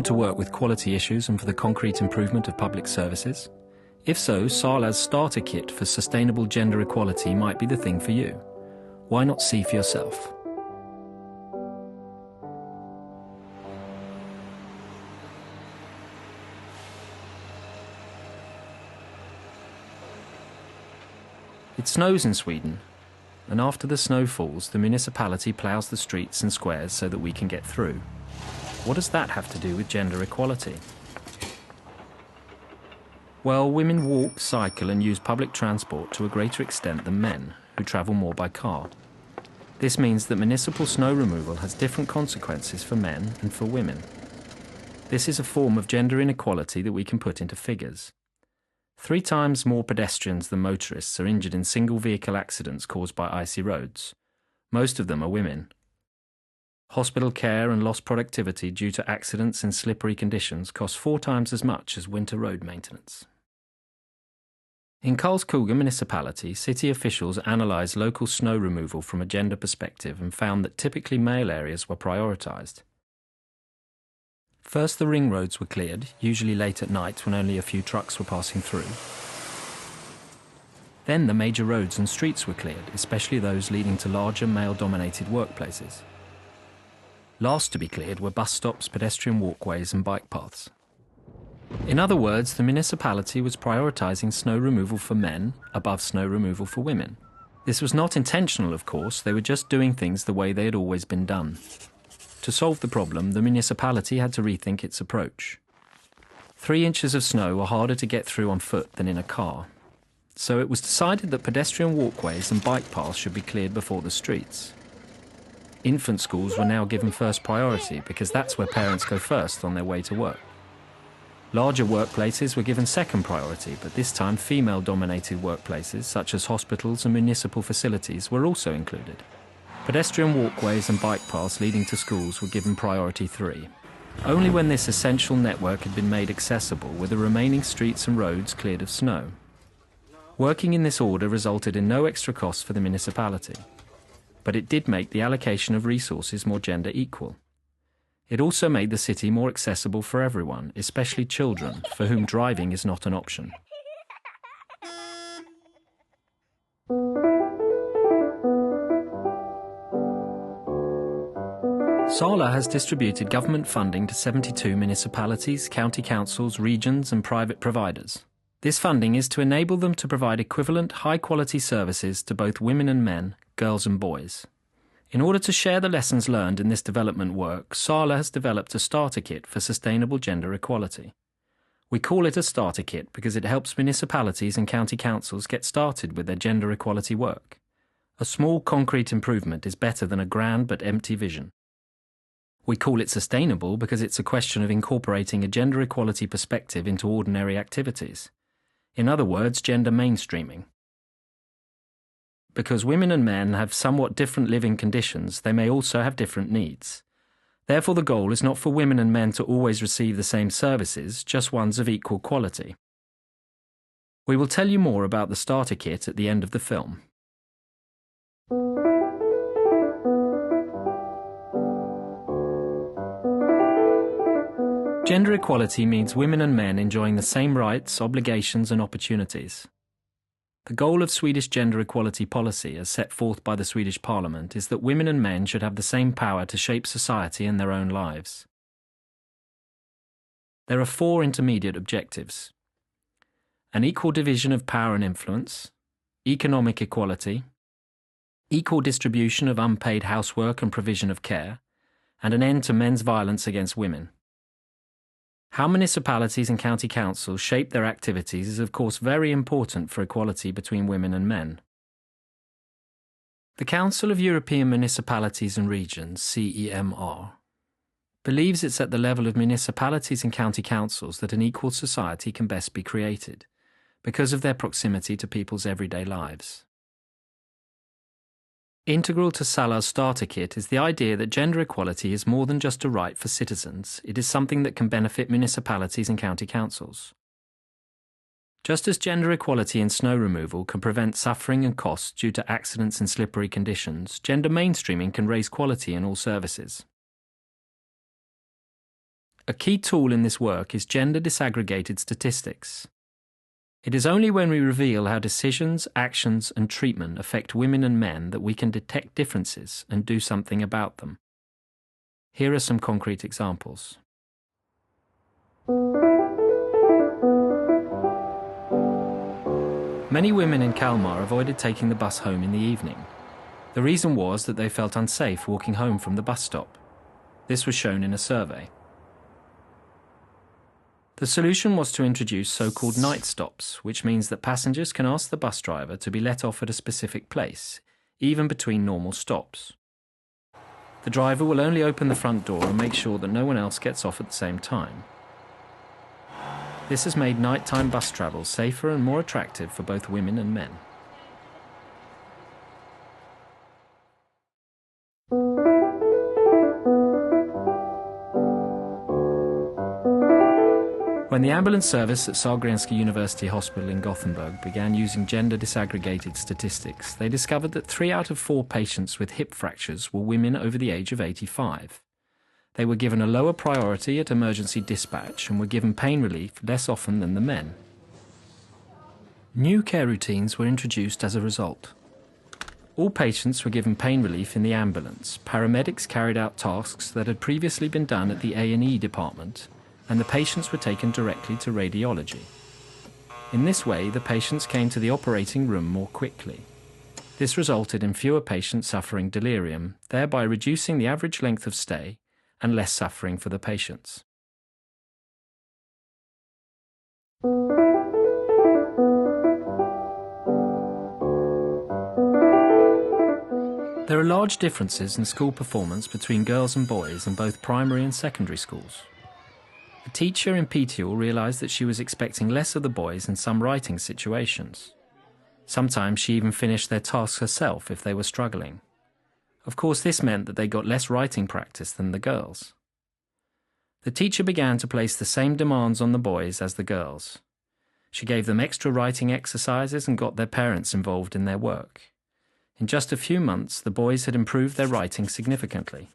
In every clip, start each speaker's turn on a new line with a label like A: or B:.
A: to work with quality issues and for the concrete improvement of public services? If so, SALAR's starter kit for sustainable gender equality might be the thing for you. Why not see for yourself? It snows in Sweden, and after the snow falls, the municipality ploughs the streets and squares so that we can get through. What does that have to do with gender equality? Well, women walk, cycle and use public transport to a greater extent than men, who travel more by car. This means that municipal snow removal has different consequences for men and for women. This is a form of gender inequality that we can put into figures. 3 times more pedestrians than motorists are injured in single-vehicle accidents caused by icy roads. Most of them are women. Hospital care and lost productivity due to accidents in slippery conditions cost 4 times as much as winter road maintenance. In Karlskoga municipality, city officials analysed local snow removal from a gender perspective and found that typically male areas were prioritised. First, the ring roads were cleared, usually late at night when only a few trucks were passing through. Then the major roads and streets were cleared, especially those leading to larger male-dominated workplaces. Last to be cleared were bus stops, pedestrian walkways and bike paths. In other words, the municipality was prioritising snow removal for men above snow removal for women. This was not intentional, of course, they were just doing things the way they had always been done. To solve the problem, the municipality had to rethink its approach. 3 inches of snow were harder to get through on foot than in a car. So it was decided that pedestrian walkways and bike paths should be cleared before the streets. Infant schools were now given first priority because that's where parents go first on their way to work. Larger workplaces were given second priority, but this time female-dominated workplaces such as hospitals and municipal facilities were also included. Pedestrian walkways and bike paths leading to schools were given priority 3. Only when this essential network had been made accessible were the remaining streets and roads cleared of snow. Working in this order resulted in no extra costs for the municipality, but it did make the allocation of resources more gender equal. It also made the city more accessible for everyone, especially children, for whom driving is not an option. SALAR has distributed government funding to 72 municipalities, county councils, regions and private providers. This funding is to enable them to provide equivalent high-quality services to both women and men, girls and boys. In order to share the lessons learned in this development work, SALAR has developed a starter kit for sustainable gender equality. We call it a starter kit because it helps municipalities and county councils get started with their gender equality work. A small concrete improvement is better than a grand but empty vision. We call it sustainable because it's a question of incorporating a gender equality perspective into ordinary activities. In other words, gender mainstreaming. Because women and men have somewhat different living conditions, they may also have different needs. Therefore, the goal is not for women and men to always receive the same services, just ones of equal quality. We will tell you more about the starter kit at the end of the film. Gender equality means women and men enjoying the same rights, obligations and opportunities. The goal of Swedish gender equality policy, as set forth by the Swedish Parliament, is that women and men should have the same power to shape society and their own lives. There are 4 intermediate objectives: an equal division of power and influence, economic equality, equal distribution of unpaid housework and provision of care, and an end to men's violence against women. How municipalities and county councils shape their activities is of course very important for equality between women and men. The Council of European Municipalities and Regions, CEMR, believes it's at the level of municipalities and county councils that an equal society can best be created, because of their proximity to people's everyday lives. Integral to SALAR's starter kit is the idea that gender equality is more than just a right for citizens, it is something that can benefit municipalities and county councils. Just as gender equality in snow removal can prevent suffering and costs due to accidents and slippery conditions, gender mainstreaming can raise quality in all services. A key tool in this work is gender disaggregated statistics. It is only when we reveal how decisions, actions, and treatment affect women and men that we can detect differences and do something about them. Here are some concrete examples. Many women in Kalmar avoided taking the bus home in the evening. The reason was that they felt unsafe walking home from the bus stop. This was shown in a survey. The solution was to introduce so-called night stops, which means that passengers can ask the bus driver to be let off at a specific place, even between normal stops. The driver will only open the front door and make sure that no one else gets off at the same time. This has made nighttime bus travel safer and more attractive for both women and men. When the ambulance service at Sahlgrenska University Hospital in Gothenburg began using gender disaggregated statistics, they discovered that 3 out of 4 patients with hip fractures were women over the age of 85. They were given a lower priority at emergency dispatch and were given pain relief less often than the men. New care routines were introduced as a result. All patients were given pain relief in the ambulance. Paramedics carried out tasks that had previously been done at the A&E department, and the patients were taken directly to radiology. In this way, the patients came to the operating room more quickly. This resulted in fewer patients suffering delirium, thereby reducing the average length of stay and less suffering for the patients. There are large differences in school performance between girls and boys in both primary and secondary schools. A teacher in Piteå realised that she was expecting less of the boys in some writing situations. Sometimes she even finished their tasks herself if they were struggling. Of course, this meant that they got less writing practice than the girls. The teacher began to place the same demands on the boys as the girls. She gave them extra writing exercises and got their parents involved in their work. In just a few months, the boys had improved their writing significantly.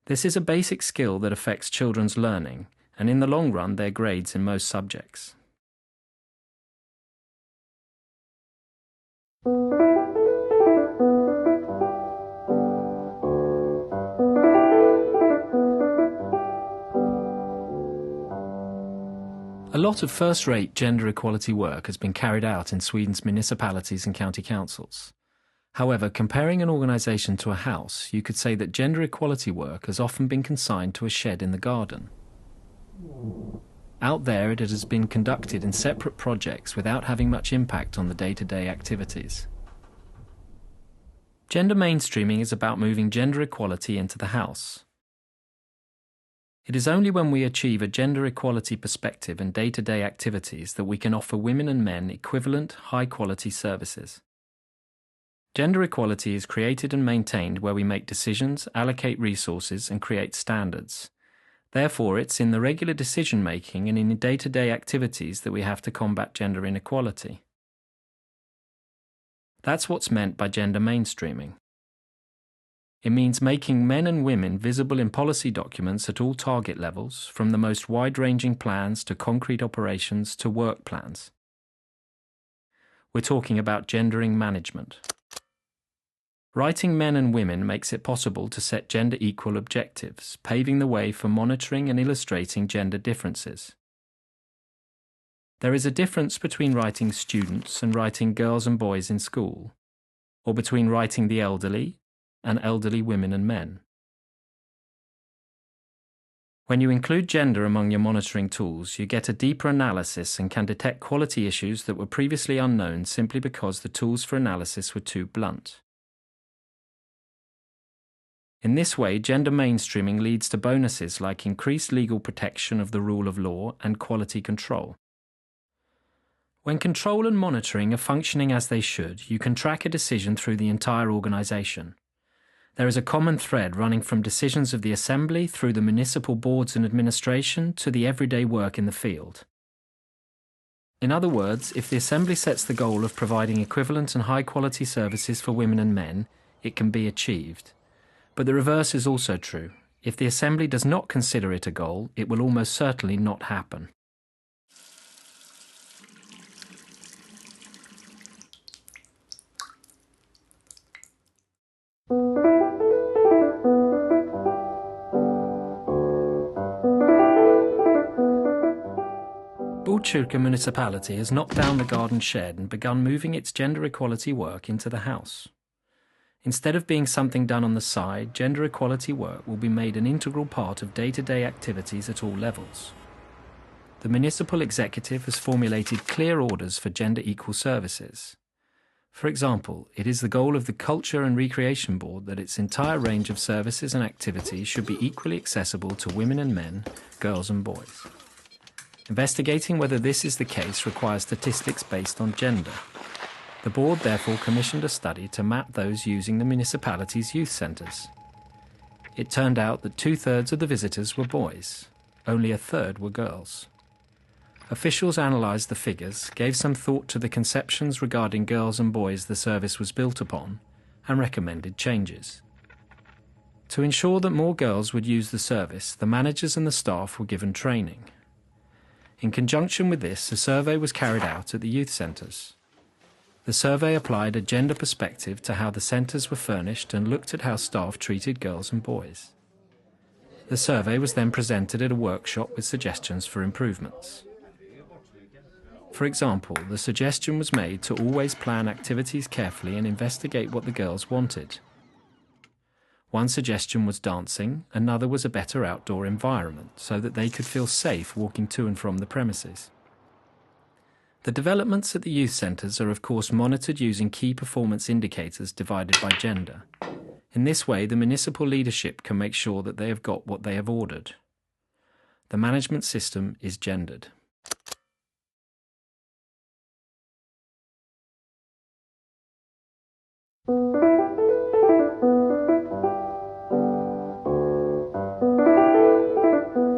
A: This is a basic skill that affects children's learning, and in the long run, their grades in most subjects. A lot of first-rate gender equality work has been carried out in Sweden's municipalities and county councils. However, comparing an organisation to a house, you could say that gender equality work has often been consigned to a shed in the garden. Out there, it has been conducted in separate projects without having much impact on the day-to-day activities. Gender mainstreaming is about moving gender equality into the house. It is only when we achieve a gender equality perspective in day-to-day activities that we can offer women and men equivalent, high-quality services. Gender equality is created and maintained where we make decisions, allocate resources, and create standards. Therefore, it's in the regular decision-making and in day-to-day activities that we have to combat gender inequality. That's what's meant by gender mainstreaming. It means making men and women visible in policy documents at all target levels, from the most wide-ranging plans to concrete operations to work plans. We're talking about gendering management. Writing men and women makes it possible to set gender-equal objectives, paving the way for monitoring and illustrating gender differences. There is a difference between writing students and writing girls and boys in school, or between writing the elderly and elderly women and men. When you include gender among your monitoring tools, you get a deeper analysis and can detect quality issues that were previously unknown simply because the tools for analysis were too blunt. In this way, gender mainstreaming leads to bonuses like increased legal protection of the rule of law and quality control. When control and monitoring are functioning as they should, you can track a decision through the entire organisation. There is a common thread running from decisions of the Assembly through the municipal boards and administration to the everyday work in the field. In other words, if the Assembly sets the goal of providing equivalent and high-quality services for women and men, it can be achieved. But the reverse is also true. If the Assembly does not consider it a goal, it will almost certainly not happen. Botkyrka municipality has knocked down the garden shed and begun moving its gender equality work into the house. Instead of being something done on the side, gender equality work will be made an integral part of day-to-day activities at all levels. The municipal executive has formulated clear orders for gender equal services. For example, it is the goal of the Culture and Recreation Board that its entire range of services and activities should be equally accessible to women and men, girls and boys. Investigating whether this is the case requires statistics based on gender. The board therefore commissioned a study to map those using the municipality's youth centres. It turned out that 2/3 of the visitors were boys. Only 1/3 were girls. Officials analysed the figures, gave some thought to the conceptions regarding girls and boys the service was built upon, and recommended changes. To ensure that more girls would use the service, the managers and the staff were given training. In conjunction with this, a survey was carried out at the youth centres. The survey applied a gender perspective to how the centres were furnished and looked at how staff treated girls and boys. The survey was then presented at a workshop with suggestions for improvements. For example, the suggestion was made to always plan activities carefully and investigate what the girls wanted. One suggestion was dancing, another was a better outdoor environment, so that they could feel safe walking to and from the premises. The developments at the youth centres are of course monitored using key performance indicators divided by gender. In this way, the municipal leadership can make sure that they have got what they have ordered. The management system is gendered.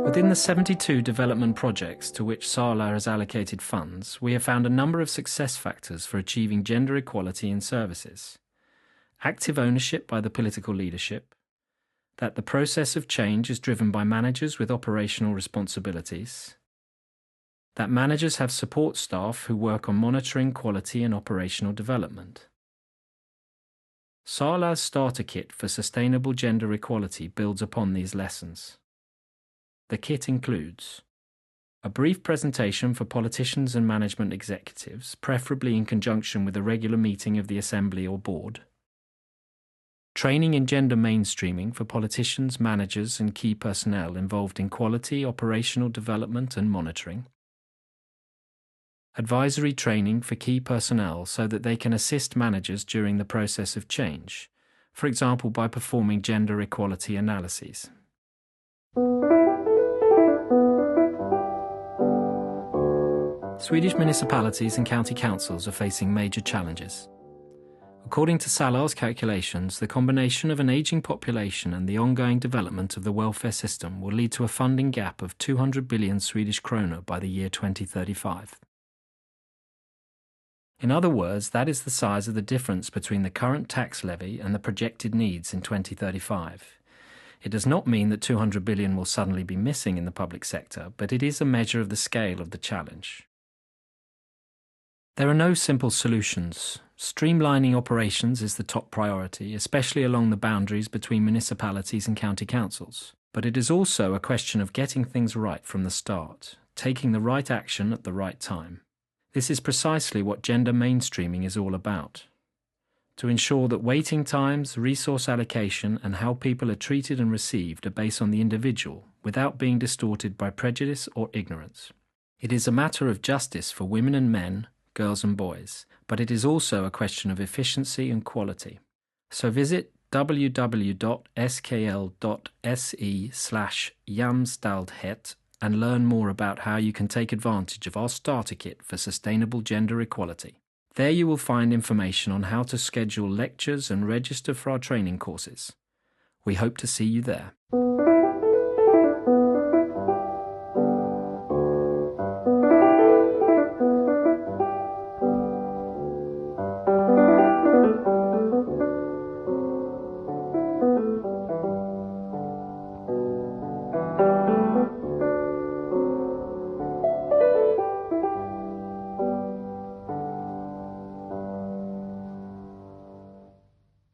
A: Within the 72 development projects to which SALAR has allocated funds, we have found a number of success factors for achieving gender equality in services. Active ownership by the political leadership, that the process of change is driven by managers with operational responsibilities, that managers have support staff who work on monitoring quality and operational development. SALAR's starter kit for sustainable gender equality builds upon these lessons. The kit includes a brief presentation for politicians and management executives, preferably in conjunction with a regular meeting of the Assembly or Board, training in gender mainstreaming for politicians, managers and key personnel involved in quality, operational development and monitoring, advisory training for key personnel so that they can assist managers during the process of change, for example by performing gender equality analyses. Swedish municipalities and county councils are facing major challenges. According to SALAR's calculations, the combination of an ageing population and the ongoing development of the welfare system will lead to a funding gap of 200 billion Swedish krona by the year 2035. In other words, that is the size of the difference between the current tax levy and the projected needs in 2035. It does not mean that 200 billion will suddenly be missing in the public sector, but it is a measure of the scale of the challenge. There are no simple solutions. Streamlining operations is the top priority, especially along the boundaries between municipalities and county councils. But it is also a question of getting things right from the start, taking the right action at the right time. This is precisely what gender mainstreaming is all about. To ensure that waiting times, resource allocation and how people are treated and received are based on the individual without being distorted by prejudice or ignorance. It is a matter of justice for women and men, girls and boys, but it is also a question of efficiency and quality. So visit www.skl.se/jämställdhet and learn more about how you can take advantage of our starter kit for sustainable gender equality. There you will find information on how to schedule lectures and register for our training courses. We hope to see you there.